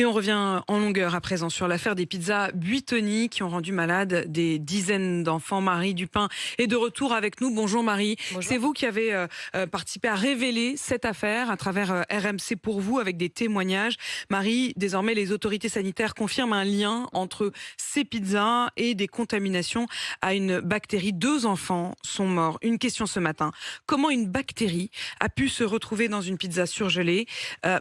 Et on revient en longueur à présent sur l'affaire des pizzas Buitoni qui ont rendu malades des dizaines d'enfants. Marie Dupin est de retour avec nous. Bonjour Marie. Bonjour. C'est vous qui avez participé à révéler cette affaire à travers RMC pour vous avec des témoignages. Marie, désormais les autorités sanitaires confirment un lien entre ces pizzas et des contaminations à une bactérie. 2 enfants sont morts. Une question ce matin. Comment une bactérie a pu se retrouver dans une pizza surgelée?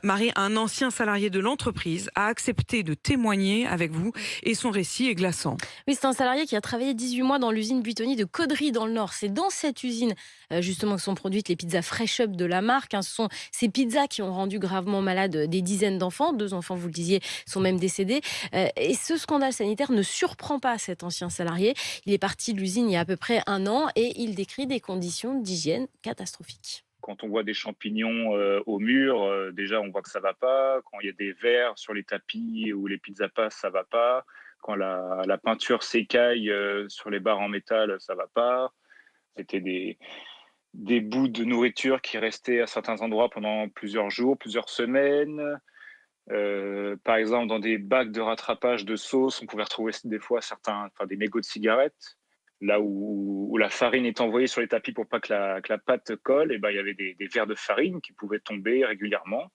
Marie, un ancien salarié de l'entreprise a accepté de témoigner avec vous et son récit est glaçant. Oui, c'est un salarié qui a travaillé 18 mois dans l'usine Buitoni de Caudry dans le Nord. C'est dans cette usine justement que sont produites les pizzas Fresh Up de la marque. Ce sont ces pizzas qui ont rendu gravement malades des dizaines d'enfants. 2 enfants, vous le disiez, sont même décédés. Et ce scandale sanitaire ne surprend pas cet ancien salarié. Il est parti de l'usine il y a à peu près 1 an et il décrit des conditions d'hygiène catastrophiques. Quand on voit des champignons au mur, déjà on voit que ça va pas. Quand il y a des vers sur les tapis où les pizzas passent, ça va pas. Quand la peinture s'écaille sur les barres en métal, ça va pas. C'était des bouts de nourriture qui restaient à certains endroits pendant plusieurs jours, plusieurs semaines. Par exemple, dans des bacs de rattrapage de sauce, on pouvait retrouver des fois des mégots de cigarettes. Là où la farine est envoyée sur les tapis pour pas que la pâte colle, et ben, il y avait des verres de farine qui pouvaient tomber régulièrement.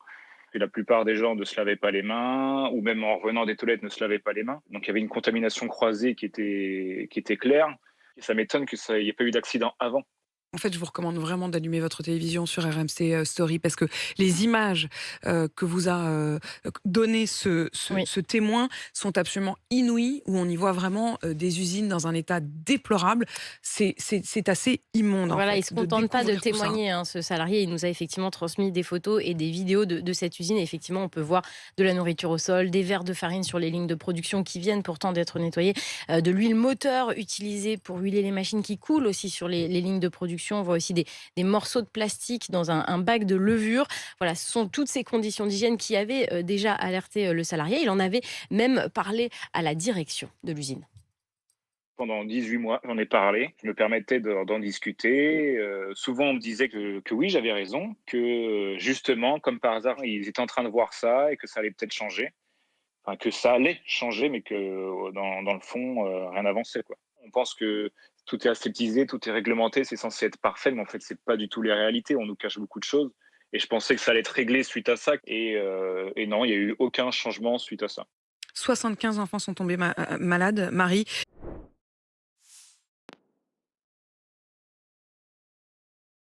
Et la plupart des gens ne se lavaient pas les mains, ou même en revenant des toilettes ne se lavaient pas les mains. Donc il y avait une contamination croisée qui était claire. Et ça m'étonne qu'il n'y ait pas eu d'accident avant. En fait, je vous recommande vraiment d'allumer votre télévision sur RMC Story parce que les images que vous a donné Oui. ce témoin sont absolument inouïes, où on y voit vraiment des usines dans un état déplorable. C'est assez immonde, en Voilà, il fait, ne se de contente pas de découvrir tout ça. témoigner, ce salarié. Il nous a effectivement transmis des photos et des vidéos de cette usine. Et effectivement, on peut voir de la nourriture au sol, des verres de farine sur les lignes de production qui viennent pourtant d'être nettoyés, de l'huile moteur utilisée pour huiler les machines qui coulent aussi sur les lignes de production. On voit aussi des morceaux de plastique dans un bac de levure. Voilà, ce sont toutes ces conditions d'hygiène qui avaient déjà alerté le salarié. Il en avait même parlé à la direction de l'usine. Pendant 18 mois, j'en ai parlé. Je me permettais d'en discuter. Souvent, on me disait que oui, j'avais raison, que justement, comme par hasard, ils étaient en train de voir ça et que ça allait peut-être changer. Enfin, que ça allait changer, mais que dans le fond, rien n'avançait, quoi. On pense que tout est aseptisé, tout est réglementé, c'est censé être parfait, mais en fait, c'est pas du tout les réalités. On nous cache beaucoup de choses. Et je pensais que ça allait être réglé suite à ça. Et non, il n'y a eu aucun changement suite à ça. 75 enfants sont tombés malades, Marie.